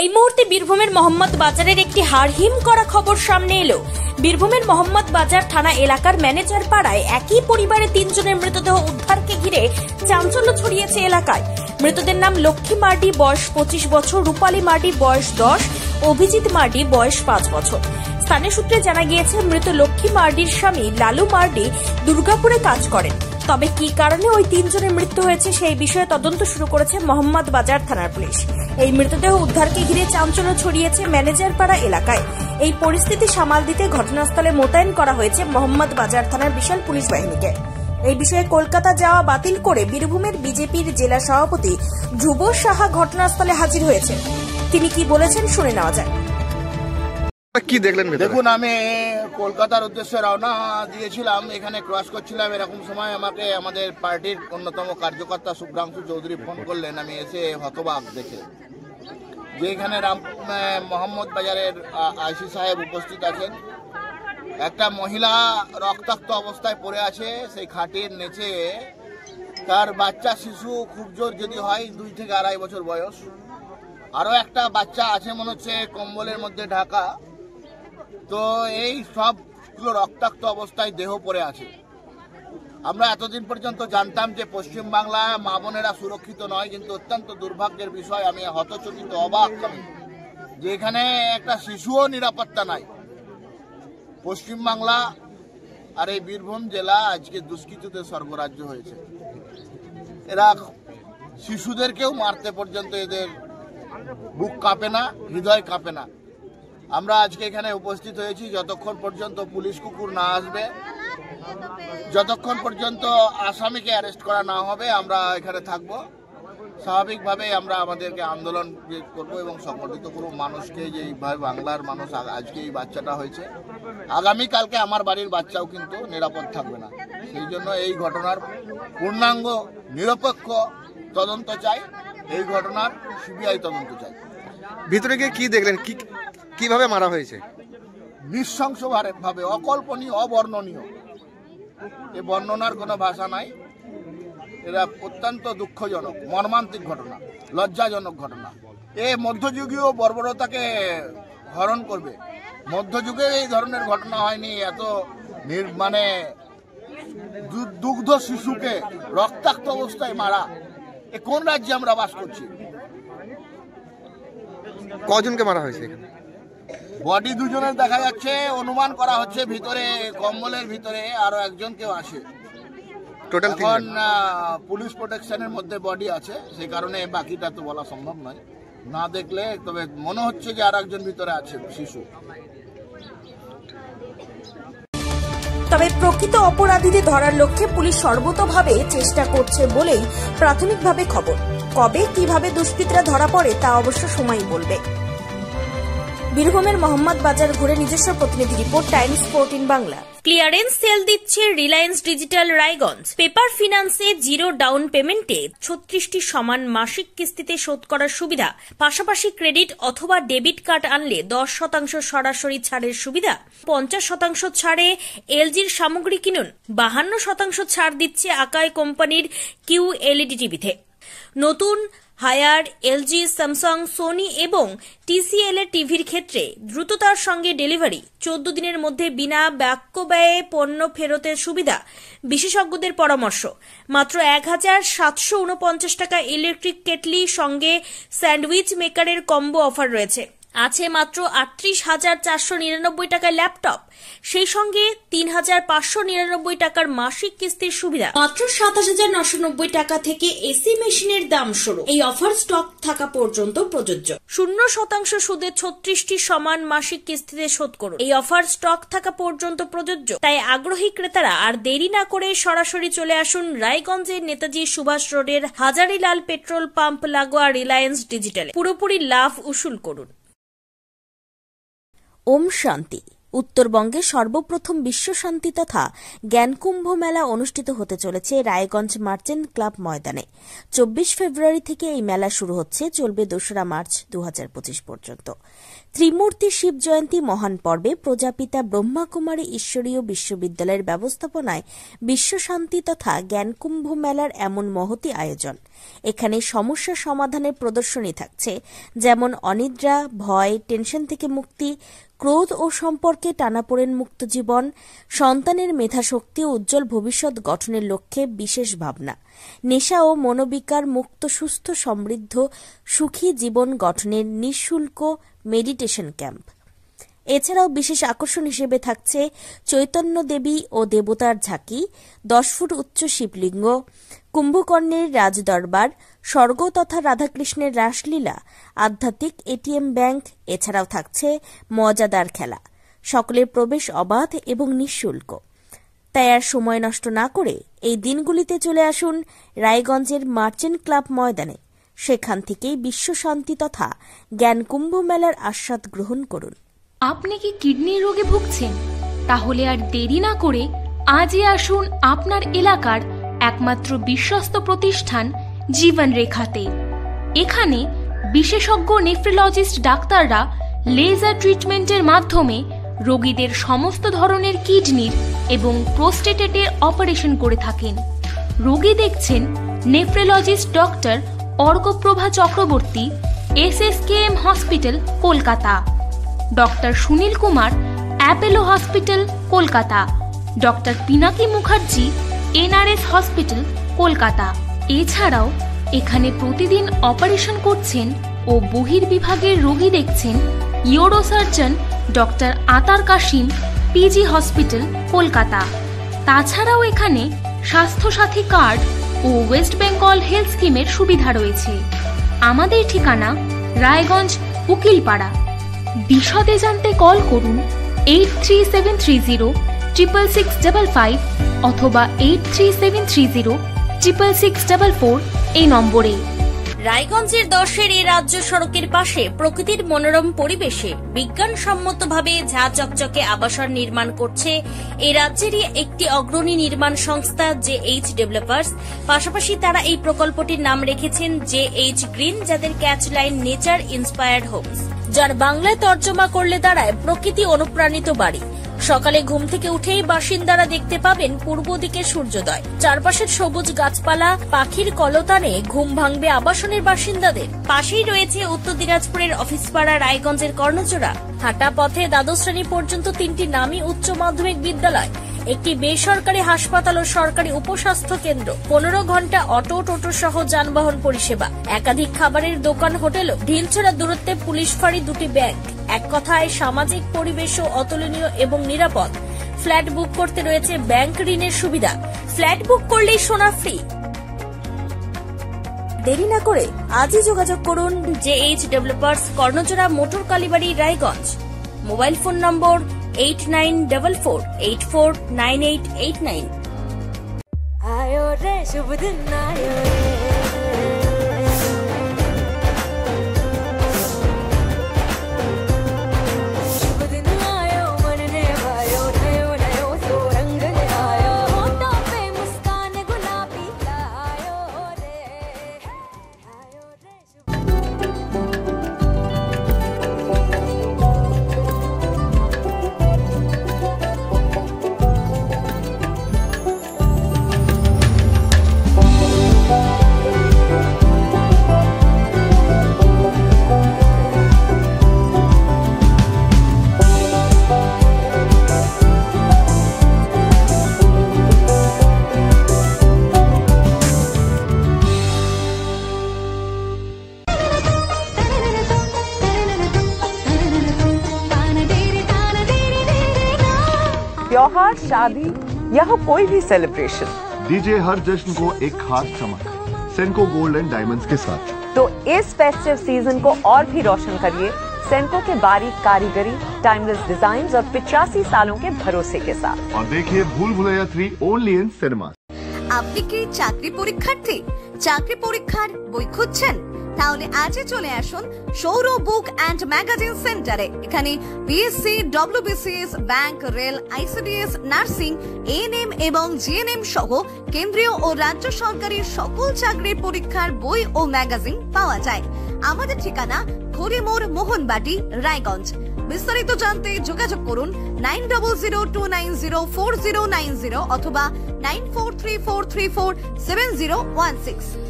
এই মুহূর্তে বীরভূমের মোহাম্মদ বাজারের একটি হাড়হিম করা খবর সামনে এলো। বীরভূমের মোহাম্মদ বাজার থানা এলাকার ম্যানেজার পাড়ায় একই পরিবারের 3 জনের মৃতদেহ উদ্ধারকে ঘিরে চাঞ্চল্য ছড়িয়েছে এলাকায়। মৃতদের নাম লক্ষ্মী মার্ডি, বয়স 25 বছর, রূপালী মার্ডি, বয়স 10, অভিজিৎ মার্ডি, বয়স 5 বছর। স্থানীয় সূত্রে জানা গিয়েছে, মৃত লক্ষ্মী মার্ডির স্বামী লালু মার্ডি দুর্গাপুরে কাজ করেন। তবে কি কারণে ওই 3 জনের মৃত্যু হয়েছে সেই বিষয়ে তদন্ত শুরু করেছে মোহাম্মদ বাজার থানার পুলিশ। এই মৃতদেহ উদ্ধারকে ঘিরে চাঞ্চল্য ছড়িয়েছে ম্যানেজার পাড়া এলাকায়। এই পরিস্থিতি সামাল দিতে ঘটনাস্থলে মোতায়েন করা হয়েছে মোহাম্মদ বাজার থানার বিশাল পুলিশ বাহিনীকে। এই বিষয়ে কলকাতা যাওয়া বাতিল করে বীরভূমের বিজেপির জেলা সভাপতি ধ্রুব সাহা ঘটনাস্থলে হাজির হয়েছে। তিনি কি বলেছেন শুনে নেওয়া যায়। কি দেখলেন? দেখুন, আমি কলকাতার উদ্দেশ্যে রওনা দিয়েছিলাম। এখানে ক্রস করছিলাম, এরকম সময় আমাকে আমাদের পার্টির অন্যতম কার্যকর্তা শুভ্রাংশু চৌধুরী ফোন করলেন। আমি এসে হতবাক দেখে যে এখানে মোহাম্মদ বাজারের আইসি সাহেব উপস্থিত আছেন। একটা মহিলা রক্তাক্ত অবস্থায় পড়ে আছে সেই খাটের নিচে। তার বাচ্চা শিশু খুব জোর যদি হয় 2 থেকে 2.5 বছর বয়স। আরো একটা বাচ্চা আছে মনে হচ্ছে কম্বলের মধ্যে ঢাকা। তো এই সবগুলো রক্তাক্ত অবস্থায় দেহ পড়ে আছে। আমরা এতদিন পর্যন্ত জানতাম যে পশ্চিমবাংলায় মা বোনেরা সুরক্ষিত নয়, কিন্তু অত্যন্ত দুর্ভাগ্যের বিষয়, আমি হতচকিত অবাক যে এখানে একটা শিশুও নিরাপত্তা নাই। পশ্চিমবাংলা আর এই বীরভূম জেলা আজকে দুষ্কৃতীদের স্বর্গরাজ্য হয়েছে। এরা শিশুদেরকেও মারতে পর্যন্ত এদের বুক কাঁপে না, হৃদয় কাঁপে না। আমরা আজকে এখানে উপস্থিত হয়েছি যতক্ষণ পর্যন্ত পুলিশ কুকুর না আসবে, যতক্ষণ পর্যন্ত আসামিকে অ্যারেস্ট করা না হবে আমরা এখানে থাকব। স্বাভাবিকভাবে আমরা আমাদেরকে আন্দোলন করব এবং সংগঠিত করব মানুষকে, যে এইভাবে বাংলার মানুষ আজকে এই বাচ্চাটা হয়েছে, আগামীকালকে আমার বাড়ির বাচ্চাও কিন্তু নিরাপদ থাকবে না। সেই জন্য এই ঘটনার পূর্ণাঙ্গ নিরপেক্ষ তদন্ত চাই, এই ঘটনার সিবিআই তদন্ত চাই। ভিতরে গিয়ে কি দেখলেন, কিভাবে মারা হয়েছে? নৃশংসভাবে, অকল্পনীয়, অবর্ণনীয়। এ বর্ণনার কোনো ভাষা নাই। এরা অত্যন্ত দুঃখজনক, মর্মান্তিক ঘটনা, লজ্জাজনক ঘটনা। এ মধ্যযুগীয় বর্বরতাকে হরণ করবে। মধ্যযুগে এই ধরনের ঘটনা হয়নি। এত মানে দুগ্ধ শিশুকে রক্তাক্ত অবস্থায় মারা, এ কোন রাজ্যে আমরা বাস করছি? কজনকে মারা হয়েছে? বডি 2 জনের দেখা যাচ্ছে, অনুমান করা হচ্ছে ভিতরে কম্বলের ভিতরে আরো একজন কেউ আছে। টোটাল এখন পুলিশ প্রোটেকশনের মধ্যে বডি আছে, সেই কারণে বাকিটা তো বলা সম্ভব নয় না দেখলে। তবে মনে হচ্ছে যে আর একজন ভিতরে আছে শিশু। তবে প্রকৃত অপরাধীদের ধরার লক্ষ্যে পুলিশ সর্বতোভাবে চেষ্টা করছে বলেই প্রাথমিকভাবে খবর। কবে কিভাবে দুষ্কৃতীরা ধরা পড়ে তা অবশ্য সময়ই বলবে। বীরভূমের মোহাম্মদ বাজার ঘুরে নিজস্ব প্রতিনিধি report, Times 14 Bangla. Clearance sale দিচ্ছে রিলায়েন্স ডিজিটাল রায়গঞ্জ। পেপার ফিন্যান্সে 0 ডাউন পেমেন্টে 36টি সমান মাসিক কিস্তিতে শোধ করার সুবিধা, পাশাপাশি ক্রেডিট অথবা ডেবিট কার্ড আনলে 10% সরাসরি ছাড়ের সুবিধা, 50% ছাড়ে এলজির সামগ্রী কিনুন, 52% ছাড় দিচ্ছে আকাই কোম্পানির QLED টিভিতে। নতুন হায়ার, এলজি, স্যামসাং, সোনি এবং TCL এর টিভির ক্ষেত্রে দ্রুততার সঙ্গে ডেলিভারি, 14 দিনের মধ্যে বিনা বাক্য ব্যয়ে পণ্য ফেরতের সুবিধা, বিশেষজ্ঞদের পরামর্শ। মাত্র 1749 টাকা ইলেকট্রিক কেটলি সঙ্গে স্যান্ডউইচ মেকারের কম্বো অফার রয়েছে। আছে মাত্র 38,499 টাকায় ল্যাপটপ, সেই সঙ্গে 3,599 টাকার মাসিক কিস্তির সুবিধা। মাত্র 27,990 টাকা থেকে এসি মেশিনের দাম শুরু। এই অফার স্টক থাকা পর্যন্ত প্রযোজ্য। 0% সুদে 36টি সমান মাসিক কিস্তিতে শোধ করুন। এই অফার স্টক থাকা পর্যন্ত প্রযোজ্য। তাই আগ্রহী ক্রেতারা আর দেরি না করে সরাসরি চলে আসুন রায়গঞ্জের নেতাজি সুভাষ রোডের হাজারিলাল পেট্রোল পাম্প লাগোয়া রিলায়েন্স ডিজিটালে। পুরোপুরি লাভ উসুল করুন। ওম শান্তি। উত্তরবঙ্গে সর্বপ্রথম বিশ্ব শান্তি তথা জ্ঞানকুম্ভ মেলা অনুষ্ঠিত হতে চলেছে রায়গঞ্জ মার্চেন্ট ক্লাব ময়দানে। 24 ফেব্রুয়ারি থেকে এই মেলা শুরু হচ্ছে, চলবে 2রা মার্চ 2025 পর্যন্ত। ত্রিমূর্তি শিব জয়ন্তী মহান পর্বে প্রজাপিতা ব্রহ্মাকুমারী ঈশ্বরীয় বিশ্ববিদ্যালয়ের ব্যবস্থাপনায় বিশ্ব শান্তি তথা জ্ঞানকুম্ভ মেলার এমন মহতী আয়োজন। এখানে সমস্যা সমাধানের প্রদর্শনী থাকছে, যেমন অনিদ্রা, ভয়, টেনশন থেকে মুক্তি, ক্রোধ ও সম্পর্কে টানাপোড়েন মুক্ত জীবন, সন্তানের মেধাশক্তি ও উজ্জ্বল ভবিষ্যৎ গঠনের লক্ষ্যে বিশেষ ভাবনা, নেশা ও মনোবিকার মুক্ত সুস্থ সমৃদ্ধ সুখী জীবন গঠনের নিঃশুল্ক মেডিটেশন ক্যাম্প। এছাড়াও বিশেষ আকর্ষণ হিসেবে থাকছে চৈতন্য দেবী ও দেবতার ঝাঁকি, 10 ফুট উচ্চ শিবলিঙ্গ, কুম্ভকর্ণের রাজদরবার, স্বর্গ তথা রাধাকৃষ্ণের রাসলীলা, আধ্যাত্মিক এটিএম ব্যাংক। এছাড়াও থাকছে মজাদার খেলা। সকলের প্রবেশ অবাধ এবং নিঃশুল্ক। তাই আর সময় নষ্ট না করে এই দিনগুলিতে চলে আসুন রায়গঞ্জের মার্চেন্ট ক্লাব ময়দানে। সেখান থেকেই বিশ্ব শান্তি তথা জ্ঞানকুম্ভ মেলার আস্বাদ গ্রহণ করুন। আপনি কি কিডনির রোগে ভুগছেন? তাহলে আর দেরি না করে আজই আসুন আপনার এলাকার একমাত্র বিশ্বস্ত প্রতিষ্ঠান জীবন রেখাতে। এখানে বিশেষজ্ঞ নেফ্রোলজিস্ট ডাক্তাররা লেজার ট্রিটমেন্টের মাধ্যমে রোগীদের সমস্ত ধরনের কিডনির এবং প্রোস্টেটের অপারেশন করে থাকেন। রোগী দেখছেন nephrologist doctor Arkaprabha Chakraborty, SSKM hospital, Kolkata. Doctor Sunil Kumar, Apollo hospital, Kolkata. Doctor Pinaki Mukherjee, NRS hospital, Kolkata. এছাড়াও এখানে প্রতিদিন অপারেশন করছেন ও বহির্বিভাগের রোগী দেখছেন ইউরোসার্জন ডক্টর আতার কাশিম, PG হসপিটাল, কলকাতা। তাছাড়াও এখানে স্বাস্থ্যসাথী কার্ড ও ওয়েস্ট বেঙ্গল হেলথ স্কিমের সুবিধা রয়েছে। আমাদের ঠিকানা রায়গঞ্জ, উকিলপাড়া। বিশদে জানতে কল করুন 8373066655 অথবা 8373066644 এই নম্বরে। রায়গঞ্জের 10-এর এই রাজ্য সড়কের পাশে প্রকৃতির মনোরম পরিবেশে বিজ্ঞানসম্মতভাবে ঝা চকচকে আবাসন নির্মাণ করছে এই রাজ্যেরই একটি অগ্রণী নির্মাণ সংস্থা JH ডেভেলপার্স। পাশাপাশি তারা এই প্রকল্পটির নাম রেখেছেন JH গ্রিন, যাদের catch line nature inspired homes, যার বাংলায় তর্জমা করলে দাঁড়ায় প্রকৃতি অনুপ্রাণিত বাড়ি। সকালে ঘুম থেকে উঠেই বাসিন্দারা দেখতে পাবেন পূর্ব দিকে সূর্যোদয়। চারপাশের সবুজ গাছপালা, পাখির কলতানে ঘুম ভাঙবে আবাসনের বাসিন্দাদের। পাশেই রয়েছে উত্তর দিনাজপুরের অফিসপাড়া রায়গঞ্জের কর্ণজোড়া। হাঁটা পথে দ্বাদশ শ্রেণী পর্যন্ত 3টি নামী উচ্চ মাধ্যমিক বিদ্যালয়, একটি বেসরকারি হাসপাতাল ও সরকারি উপস্বাস্থ্য কেন্দ্র, 15 ঘন্টা অটো, টোটো সহ যানবাহন পরিষেবা, একাধিক খাবারের দোকান, হোটেল, ঢিলছড়া দূরত্বে পুলিশ ফাঁড়ি, 2টি ব্যাংক। এক কথায় সামাজিক পরিবেশও অতুলনীয় এবং নিরাপদ। ফ্ল্যাট বুক করতে রয়েছে ব্যাংক ঋণের সুবিধা। ফ্ল্যাট বুক করলেই সোনা ফ্রি। দেরি না করে আজই যোগাযোগ করুন JH developers, Karnajora, motor Kalibari, Raiganj. Mobile phone number 8944849889। आयो रे शुभ दिन आयो रे, शुभ दिन आयो मन ने भायो, नयो नयो सो रंग ले आयो, होठों पे मुस्कान गुलाबी आयो रे, आयो रे शुभ त्योहार, शादी या हो कोई भी सेलिब्रेशन, दीजिए हर जश्न को एक खास चमक सेंको गोल्ड एंड डायमंड्स के साथ। तो इस फेस्टिव सीजन को और भी रोशन करिए सेंको के बारीक कारीगरी, टाइमलेस डिजाइन और 85 सालों के भरोसे के साथ। और देखिए भूल भुलैया 3 ओनली इन सिनेमा। আপনি কি চাকরি পরীক্ষার্থী? চাকরি পরীক্ষার বই খুঁজছেন? তাহলে আজই চলে আসুন সৌর বুক অ্যান্ড ম্যাগাজিন সেন্টারে। এখানে BSc, WBCS, bank, rail, ICDS, nursing, ANM এবং জিএনএম সহ কেন্দ্রীয় ও রাজ্য সরকারি সকল চাকরির পরীক্ষার বই ও ম্যাগাজিন পাওয়া যায়। আমাদের ঠিকানা খড়িমোড়, মোহনবাটি, রায়গঞ্জ। বিস্তারিত জানতে যোগাযোগ করুন 9002904090 অথবা 9434347016।